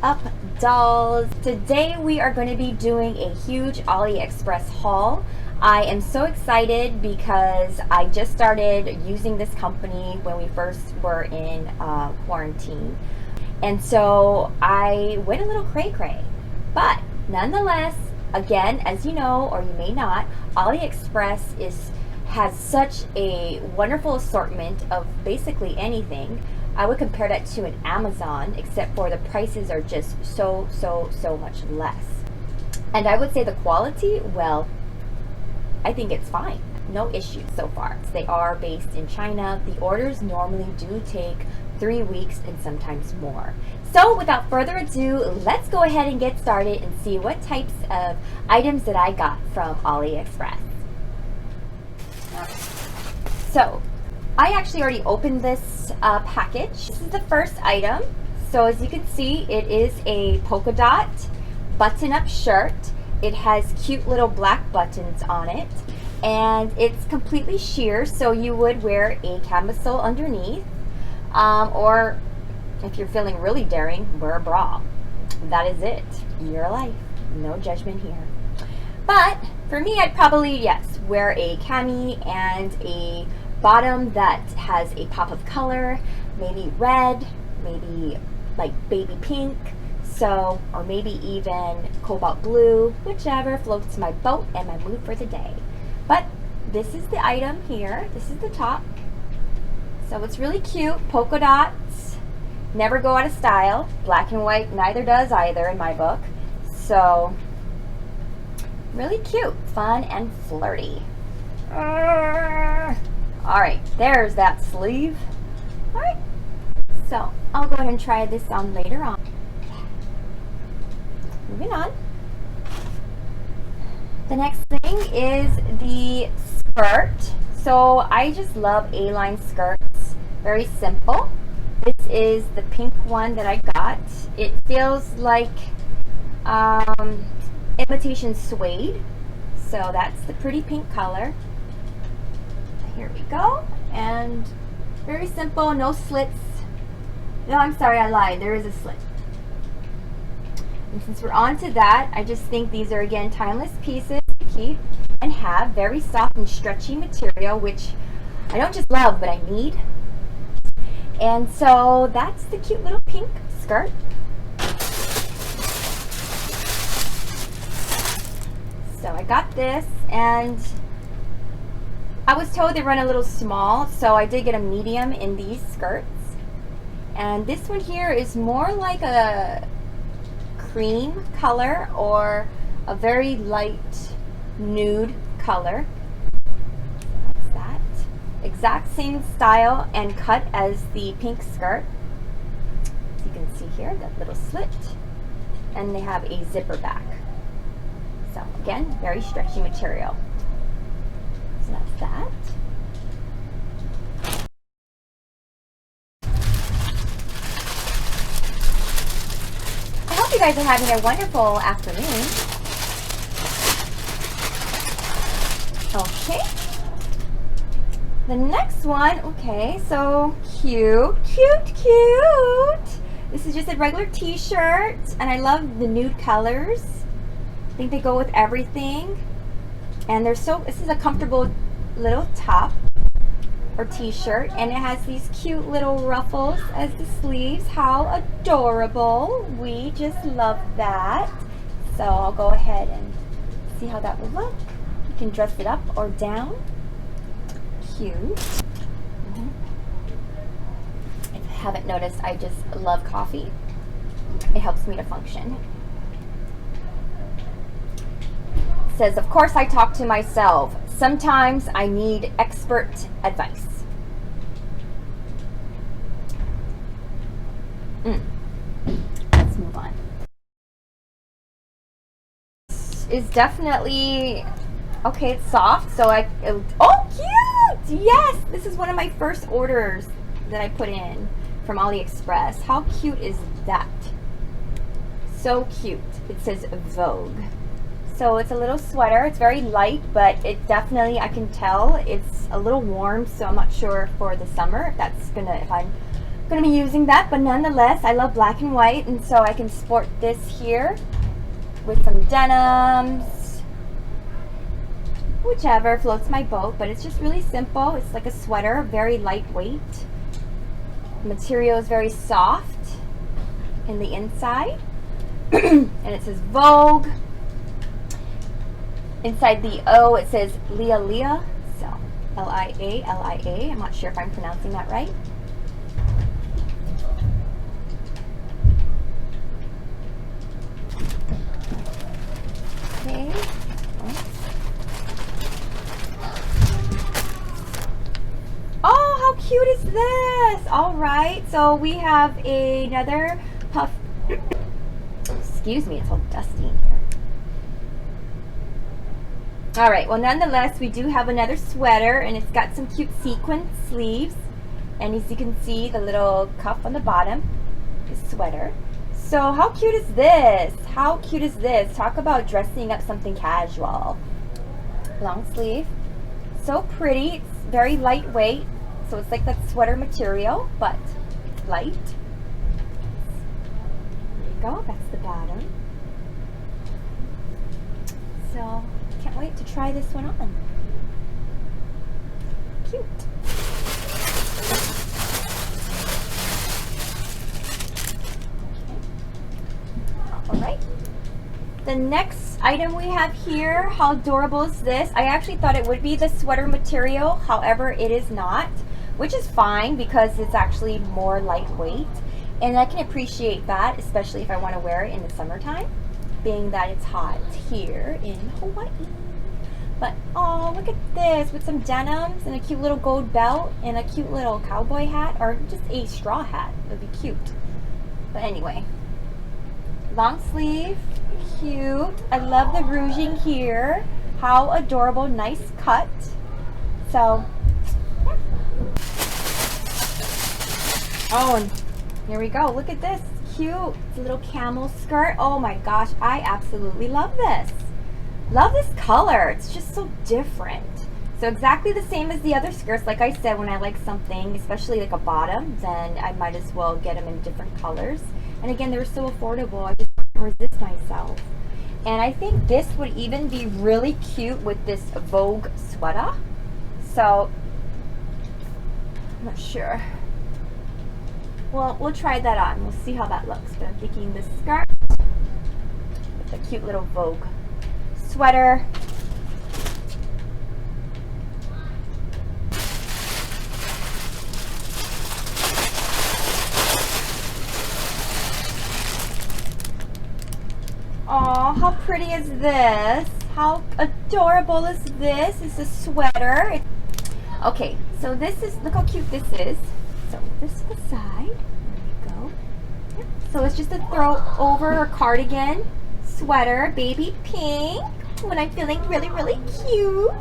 up, dolls? Today we are going to be doing a huge AliExpress haul. I am so excited because I just started using this company when we first were in quarantine, and so I went a little cray-cray, but nonetheless, again, as you know or you may not, AliExpress has such a wonderful assortment of basically anything. I would compare that to an Amazon, except for the prices are just so much less. And I would say the quality, well, I think it's fine. No issues so far. They are based in China. The orders normally do take 3 weeks and sometimes more. So without further ado, let's go ahead and get started and see what types of items that I got from AliExpress. So I actually already opened this package. This is the first item. So as you can see, it is a polka dot button-up shirt. It has cute little black buttons on it, and it's completely sheer, so you would wear a camisole underneath, or if you're feeling really daring, wear a bra. That is it. Your life. No judgment here. But for me, I'd probably, yes, wear a cami and a bottom that has a pop of color, maybe red, maybe like baby pink, so, or maybe even cobalt blue, whichever floats my boat and my mood for the day. But this is the item here. This is the top. So it's really cute. Polka dots never go out of style. Black and white neither does either in my book. So really cute, fun and flirty. Alright, there's that sleeve. Alright, so I'll go ahead and try this on later on. Moving on. The next thing is the skirt. So I just love A-line skirts. Very simple. This is the pink one that I got. It feels like imitation suede. So that's the pretty pink color. Here we go. And very simple, no slits. No, I'm sorry, I lied. There is a slit. And since we're on to that, I just think these are, again, timeless pieces to keep and have. Very soft and stretchy material, which I don't just love, but I need. And so that's the cute little pink skirt. So I got this, and I was told they run a little small, so I did get a medium in these skirts. And this one here is more like a cream color or a very light nude color. That's that. Exact same style and cut as the pink skirt. As you can see here, that little slit. And they have a zipper back. So again, very stretchy material. So that's that. I hope you guys are having a wonderful afternoon. Okay. The next one, okay, so cute. This is just a regular t-shirt, and I love the nude colors. I think they go with everything. And they're so, this is a comfortable little top or t-shirt, and it has these cute little ruffles as the sleeves. How adorable. We just love that. So I'll go ahead and see how that will look. You can dress it up or down. Cute. If you haven't noticed, I just love coffee. It helps me to function. It says, of course I talk to myself. Sometimes I need expert advice. Let's move on. It's definitely, okay, it's soft, so oh, cute! Yes! This is one of my first orders that I put in from AliExpress. How cute is that? So cute. It says Vogue. So it's a little sweater. It's very light, but it definitely, I can tell it's a little warm, so I'm not sure for the summer if that's gonna, if I'm going to be using that, but nonetheless, I love black and white, and so I can sport this here with some denims, whichever floats my boat. But it's just really simple. It's like a sweater, very lightweight. The material is very soft in the inside, and it says Vogue. Inside the O, it says Lia Lia, so L-I-A, L-I-A. I'm not sure if I'm pronouncing that right. Okay. Oh, how cute is this? All right, so we have another puff. Excuse me, it's all dusty in here. All right, well, nonetheless, we do have another sweater, and it's got some cute sequin sleeves. And as you can see, the little cuff on the bottom is sweater. So how cute is this? How cute is this? Talk about dressing up something casual. Long sleeve. So pretty. It's very lightweight. So it's like that sweater material, but light. There you go. That's the bottom. So can't wait to try this one on. Cute. Alright. The next item we have here, how adorable is this? I actually thought it would be the sweater material, however it is not, which is fine because it's actually more lightweight. And I can appreciate that, especially if I want to wear it in the summertime, being that it's hot here in Hawaii. But oh, look at this with some denims and a cute little gold belt and a cute little cowboy hat, or just a straw hat. It would be cute. But anyway, long sleeve, cute. I love the ruching here. How adorable, nice cut. So, yeah. Oh, and here we go. Look at this, cute. It's a little camel skirt. Oh my gosh, I absolutely love this. Love this color. It's just so different. So exactly the same as the other skirts. Like I said, when I like something, especially like a bottom, then I might as well get them in different colors. And again, they're so affordable. I just couldn't resist myself. And I think this would even be really cute with this Vogue sweater. So, I'm not sure. Well, we'll try that on. We'll see how that looks. But I'm thinking this skirt with a cute little Vogue sweater. Aw, how pretty is this? How adorable is this? It's a sweater. Okay, so this is, look how cute this is. So this is the side. There you go. Yep. So it's just a throw over a cardigan, sweater, baby pink, when I'm feeling really, really cute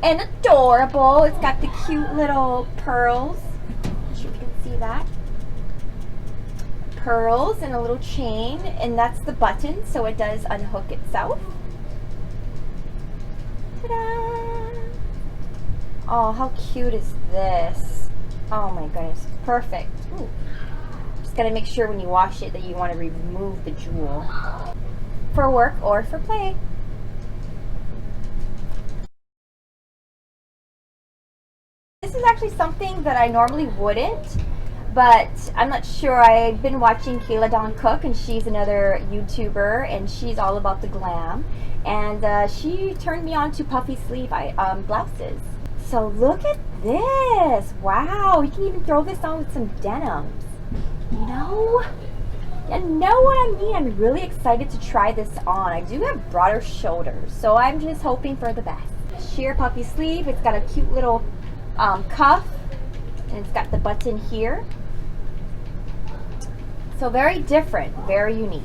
and adorable. It's got the cute little pearls. I'm sure you can see that. Pearls and a little chain, and that's the button, so it does unhook itself. Ta-da! Oh, how cute is this? Oh my goodness, perfect. Ooh. Just gotta make sure when you wash it that you want to remove the jewel for work or for play. This is actually something that I normally wouldn't, but I'm not sure. I've been watching Kayla Dawn cook, and she's another YouTuber, and she's all about the glam. And she turned me on to puffy sleeve blouses. So look at this. Wow, you can even throw this on with some denims. You know what I mean? I'm really excited to try this on. I do have broader shoulders, so I'm just hoping for the best. Sheer puffy sleeve. It's got a cute little cuff, and it's got the button here. So very different, very unique.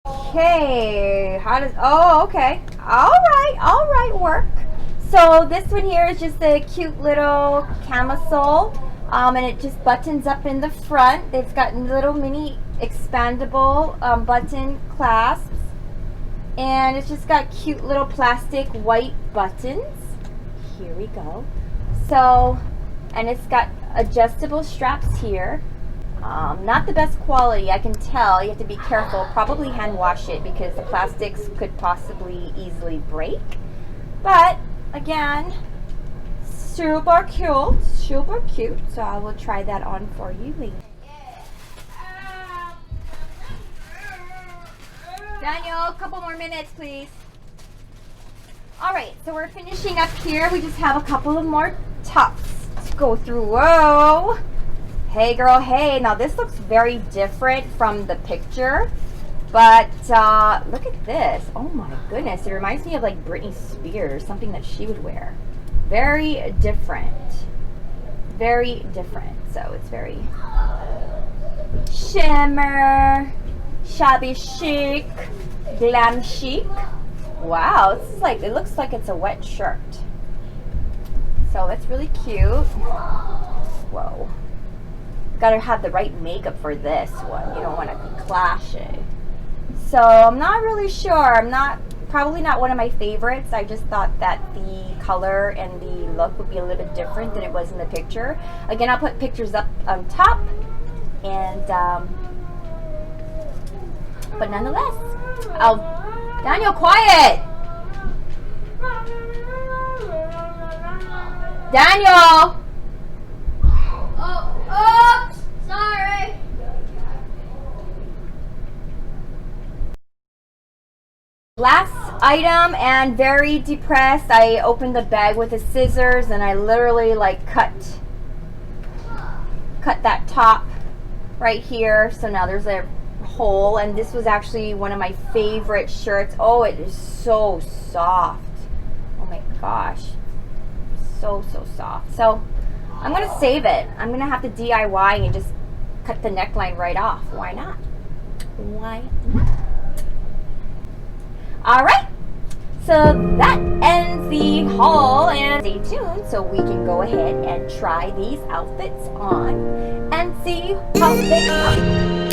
Okay, how does, oh, okay. All right, work. So this one here is just a cute little camisole, and it just buttons up in the front. It's got little mini expandable button clasps, and it's just got cute little plastic white buttons. Here we go. So, and it's got adjustable straps here. Not the best quality, I can tell. You have to be careful. Probably hand wash it because the plastics could possibly easily break. But again, super cute, super cute. So I will try that on for you later. Daniel, a couple more minutes, please. All right, so we're finishing up here. We just have a couple of more tops to go through. Whoa. Hey girl, hey. Now this looks very different from the picture, but look at this. Oh my goodness, it reminds me of like Britney Spears, something that she would wear. Very different. Very different. So it's very shimmer, shabby chic, glam chic. Wow, this is like, it looks like it's a wet shirt. So that's really cute. Whoa. Gotta have the right makeup for this one. You don't want to be clashing. So I'm not really sure. Probably not one of my favorites. I just thought that the color and the look would be a little bit different than it was in the picture. Again, I'll put pictures up on top. And, but nonetheless, Daniel, quiet! Daniel! Oh, sorry. Last item, and very depressed. I opened the bag with the scissors and I literally like cut that top right here. So now there's a hole, and this was actually one of my favorite shirts. Oh, it is so soft. Oh my gosh. So soft. So I'm gonna save it. I'm gonna have to DIY and just cut the neckline right off. Why not? Why not? Alright, so that ends the haul, and stay tuned so we can go ahead and try these outfits on and see how they come.